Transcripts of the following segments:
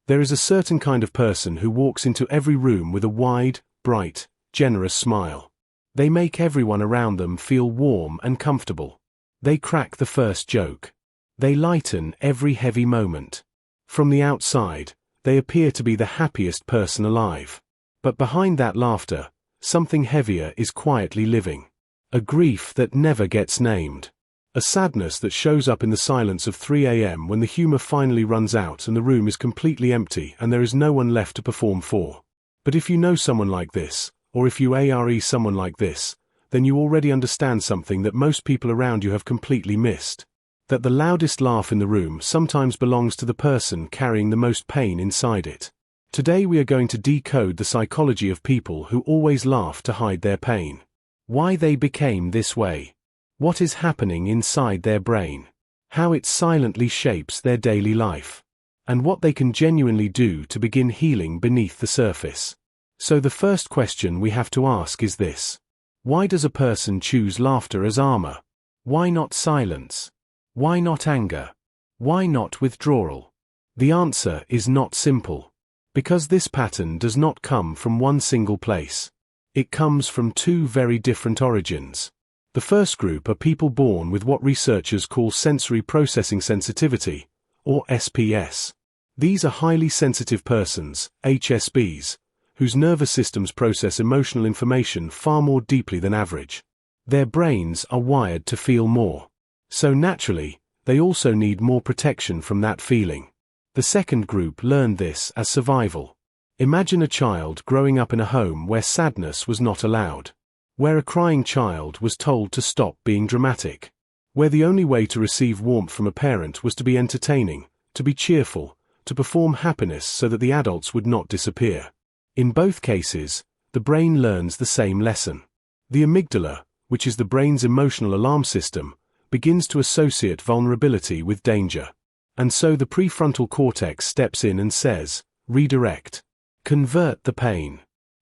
There is a certain kind of person who walks into every room with a wide, bright, generous smile. They make everyone around them feel warm and comfortable. They crack the first joke. They lighten every heavy moment. From the outside, they appear to be the happiest person alive. But behind that laughter, something heavier is quietly living. A grief that never gets named. A sadness that shows up in the silence of 3 a.m. when the humor finally runs out and the room is completely empty and there is no one left to perform for. But if you know someone like this, or if you are someone like this, then you already understand something that most people around you have completely missed. That the loudest laugh in the room sometimes belongs to the person carrying the most pain inside it. Today we are going to decode the psychology of people who always laugh to hide their pain. Why they became this way. What is happening inside their brain. How it silently shapes their daily life. And what they can genuinely do to begin healing beneath the surface. So the first question we have to ask is this. Why does a person choose laughter as armor? Why not silence? Why not anger? Why not withdrawal? The answer is not simple. Because this pattern does not come from one single place. It comes from two very different origins. The first group are people born with what researchers call sensory processing sensitivity, or SPS. These are highly sensitive persons, HSPs, whose nervous systems process emotional information far more deeply than average. Their brains are wired to feel more. So naturally, they also need more protection from that feeling. The second group learned this as survival. Imagine a child growing up in a home where sadness was not allowed. Where a crying child was told to stop being dramatic. Where the only way to receive warmth from a parent was to be entertaining, to be cheerful, to perform happiness so that the adults would not disappear. In both cases, the brain learns the same lesson. The amygdala, which is the brain's emotional alarm system, begins to associate vulnerability with danger. And so the prefrontal cortex steps in and says, redirect. Convert the pain.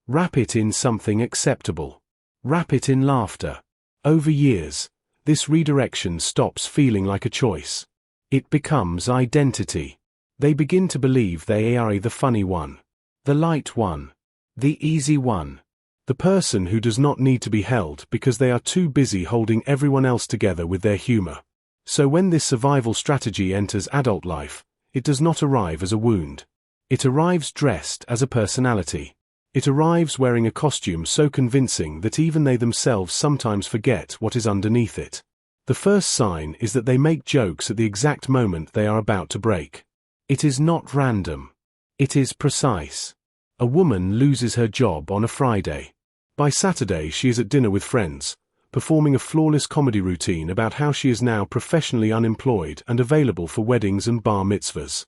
Wrap it in something acceptable. Wrap it in laughter. Over years, this redirection stops feeling like a choice. It becomes identity. They begin to believe they are the funny one. The light one. The easy one. The person who does not need to be held because they are too busy holding everyone else together with their humor. So when this survival strategy enters adult life, it does not arrive as a wound. It arrives dressed as a personality. It arrives wearing a costume so convincing that even they themselves sometimes forget what is underneath it. The first sign is that they make jokes at the exact moment they are about to break. It is not random. It is precise. A woman loses her job on a Friday. By Saturday she is at dinner with friends, performing a flawless comedy routine about how she is now professionally unemployed and available for weddings and bar mitzvahs.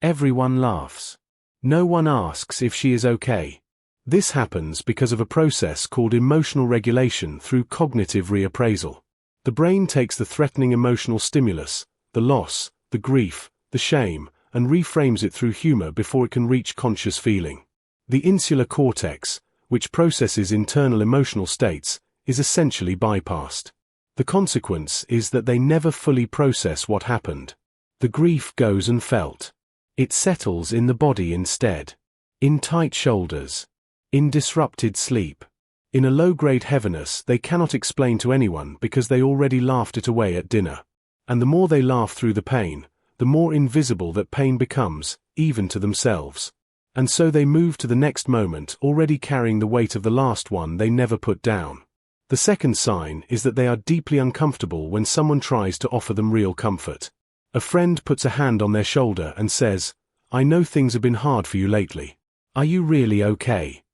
Everyone laughs. No one asks if she is okay. This happens because of a process called emotional regulation through cognitive reappraisal. The brain takes the threatening emotional stimulus, the loss, the grief, the shame, and reframes it through humor before it can reach conscious feeling. The insular cortex, which processes internal emotional states, is essentially bypassed. The consequence is that they never fully process what happened. The grief goes unfelt. It settles in the body instead. In tight shoulders. In disrupted sleep. In a low-grade heaviness they cannot explain to anyone because they already laughed it away at dinner. And the more they laugh through the pain, the more invisible that pain becomes, even to themselves. And so they move to the next moment already carrying the weight of the last one they never put down. The second sign is that they are deeply uncomfortable when someone tries to offer them real comfort. A friend puts a hand on their shoulder and says, "I know things have been hard for you lately. Are you really okay?"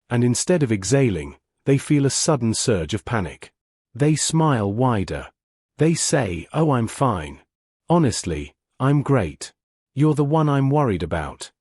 And instead of exhaling, they feel a sudden surge of panic. They smile wider. They say, "Oh, I'm fine. Honestly, I'm great. You're the one I'm worried about."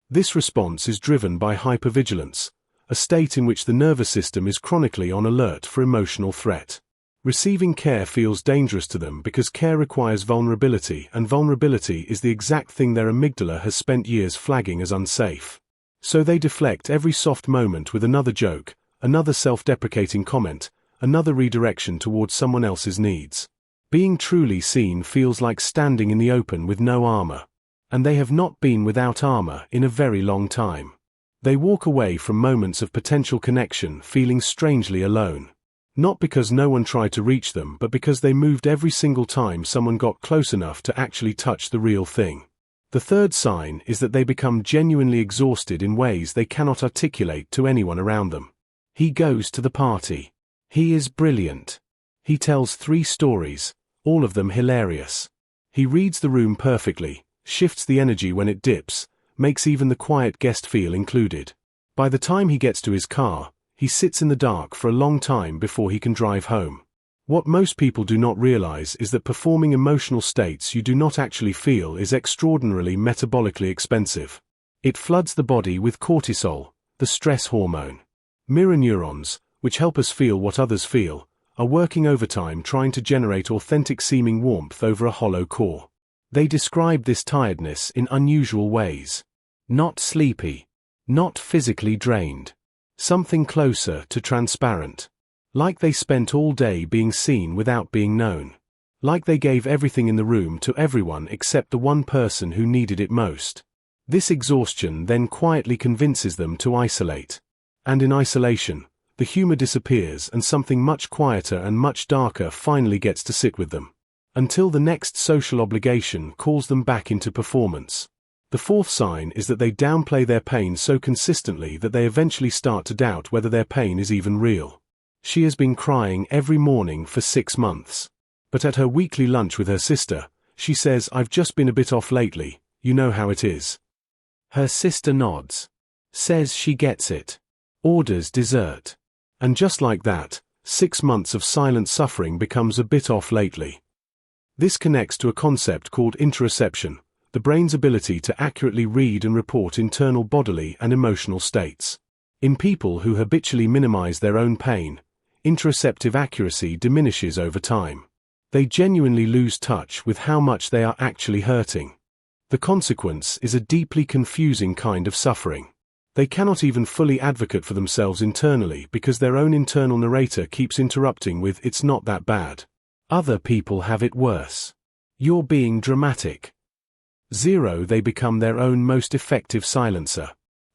This response is driven by hypervigilance, a state in which the nervous system is chronically on alert for emotional threat. Receiving care feels dangerous to them because care requires vulnerability, and vulnerability is the exact thing their amygdala has spent years flagging as unsafe. So they deflect every soft moment with another joke, another self-deprecating comment, another redirection towards someone else's needs. Being truly seen feels like standing in the open with no armor. and they have not been without armor in a very long time. They walk away from moments of potential connection feeling strangely alone. Not because no one tried to reach them, but because they moved every single time someone got close enough to actually touch the real thing. The third sign is that they become genuinely exhausted in ways they cannot articulate to anyone around them. He goes to the party. He is brilliant. He tells 3 stories, all of them hilarious. He reads the room perfectly, shifts the energy when it dips, makes even the quiet guest feel included. By the time he gets to his car, he sits in the dark for a long time before he can drive home. What most people do not realize is that performing emotional states you do not actually feel is extraordinarily metabolically expensive. It floods the body with cortisol, the stress hormone. Mirror neurons, which help us feel what others feel, are working overtime trying to generate authentic-seeming warmth over a hollow core. They describe this tiredness in unusual ways. Not sleepy. Not physically drained. Something closer to transparent. Like they spent all day being seen without being known. Like they gave everything in the room to everyone except the one person who needed it most. This exhaustion then quietly convinces them to isolate. And in isolation, the humor disappears and something much quieter and much darker finally gets to sit with them. Until the next social obligation calls them back into performance. The fourth sign is that they downplay their pain so consistently that they eventually start to doubt whether their pain is even real. She has been crying every morning for 6 months. But at her weekly lunch with her sister, she says, "I've just been a bit off lately, you know how it is." Her sister nods. Says she gets it. Orders dessert. And just like that, 6 months of silent suffering becomes a bit off lately. This connects to a concept called interoception, the brain's ability to accurately read and report internal bodily and emotional states. In people who habitually minimize their own pain, interoceptive accuracy diminishes over time. They genuinely lose touch with how much they are actually hurting. The consequence is a deeply confusing kind of suffering. They cannot even fully advocate for themselves internally because their own internal narrator keeps interrupting with, "It's not that bad. Other people have it worse. You're being dramatic." 0. They become their own most effective silencer.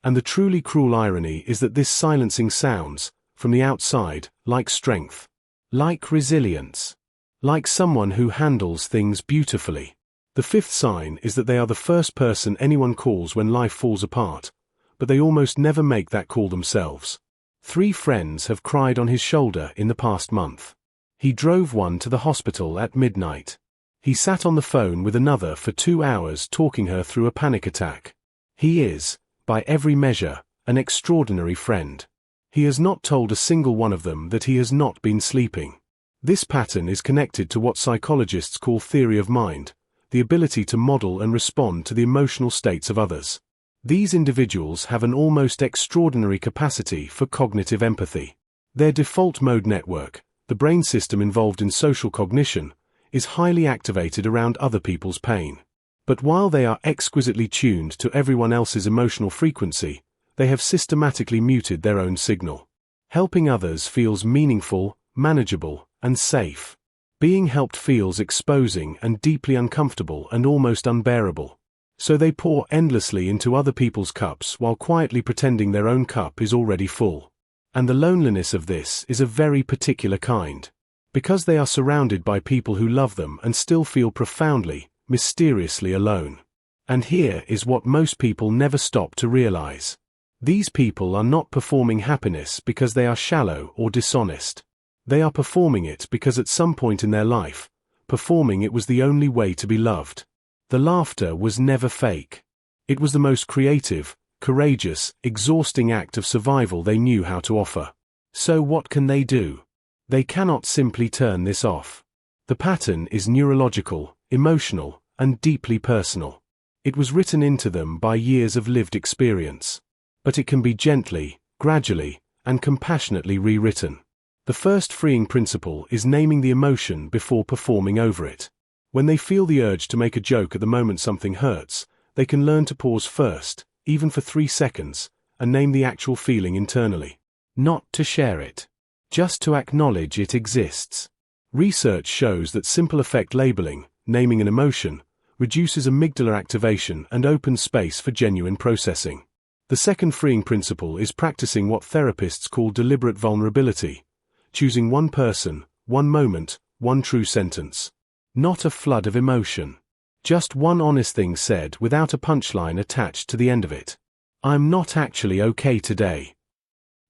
And the truly cruel irony is that this silencing sounds, from the outside, like strength. Like resilience. Like someone who handles things beautifully. The fifth sign is that they are the first person anyone calls when life falls apart, but they almost never make that call themselves. 3 friends have cried on his shoulder in the past month. He drove one to the hospital at midnight. He sat on the phone with another for 2 hours talking her through a panic attack. He is, by every measure, an extraordinary friend. He has not told a single one of them that he has not been sleeping. This pattern is connected to what psychologists call theory of mind, the ability to model and respond to the emotional states of others. These individuals have an almost extraordinary capacity for cognitive empathy. Their default mode network, the brain system involved in social cognition, is highly activated around other people's pain. But while they are exquisitely tuned to everyone else's emotional frequency, they have systematically muted their own signal. Helping others feels meaningful, manageable, and safe. Being helped feels exposing and deeply uncomfortable and almost unbearable. So they pour endlessly into other people's cups while quietly pretending their own cup is already full. And the loneliness of this is a very particular kind. Because they are surrounded by people who love them and still feel profoundly, mysteriously alone. And here is what most people never stop to realize. These people are not performing happiness because they are shallow or dishonest. They are performing it because at some point in their life, performing it was the only way to be loved. The laughter was never fake. It was the most creative, courageous, exhausting act of survival they knew how to offer. So what can they do? They cannot simply turn this off. The pattern is neurological, emotional, and deeply personal. It was written into them by years of lived experience. But it can be gently, gradually, and compassionately rewritten. The first freeing principle is naming the emotion before performing over it. When they feel the urge to make a joke at the moment something hurts, they can learn to pause first, even for 3 seconds, and name the actual feeling internally. Not to share it. Just to acknowledge it exists. Research shows that simple affect labeling, naming an emotion, reduces amygdala activation and opens space for genuine processing. The second freeing principle is practicing what therapists call deliberate vulnerability, choosing one person, one moment, one true sentence. Not a flood of emotion. Just one honest thing said without a punchline attached to the end of it. I'm not actually okay today.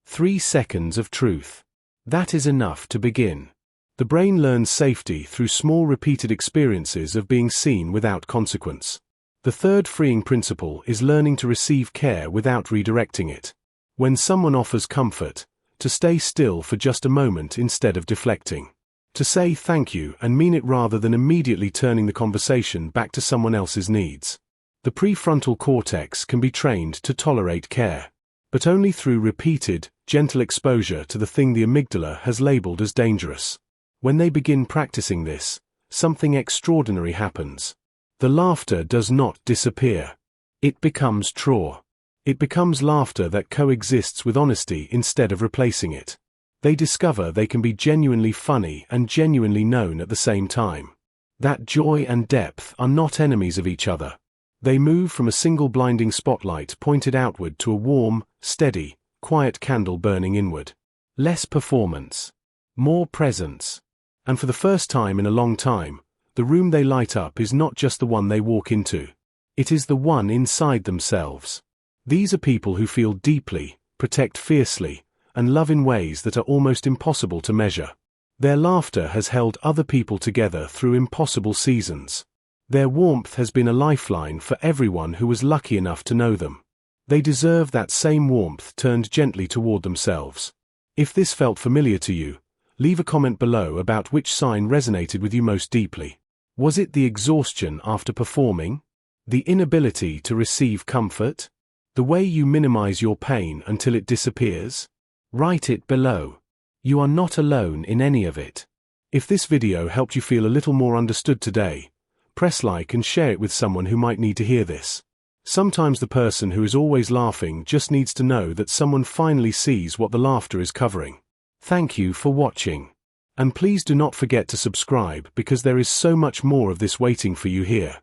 3 seconds of truth. That is enough to begin. The brain learns safety through small repeated experiences of being seen without consequence. The third freeing principle is learning to receive care without redirecting it. When someone offers comfort, to stay still for just a moment instead of deflecting. To say thank you and mean it rather than immediately turning the conversation back to someone else's needs. The prefrontal cortex can be trained to tolerate care, but only through repeated, gentle exposure to the thing the amygdala has labeled as dangerous. When they begin practicing this, something extraordinary happens. The laughter does not disappear. It becomes true. It becomes laughter that coexists with honesty instead of replacing it. They discover they can be genuinely funny and genuinely known at the same time. That joy and depth are not enemies of each other. They move from a single blinding spotlight pointed outward to a warm, steady, quiet candle burning inward. Less performance. More presence. And for the first time in a long time, the room they light up is not just the one they walk into. It is the one inside themselves. These are people who feel deeply, protect fiercely, and love in ways that are almost impossible to measure. Their laughter has held other people together through impossible seasons. Their warmth has been a lifeline for everyone who was lucky enough to know them. They deserve that same warmth turned gently toward themselves. If this felt familiar to you, leave a comment below about which sign resonated with you most deeply. Was it the exhaustion after performing? The inability to receive comfort? The way you minimize your pain until it disappears? Write it below. You are not alone in any of it. If this video helped you feel a little more understood today, press like and share it with someone who might need to hear this. Sometimes the person who is always laughing just needs to know that someone finally sees what the laughter is covering. Thank you for watching. And please do not forget to subscribe because there is so much more of this waiting for you here.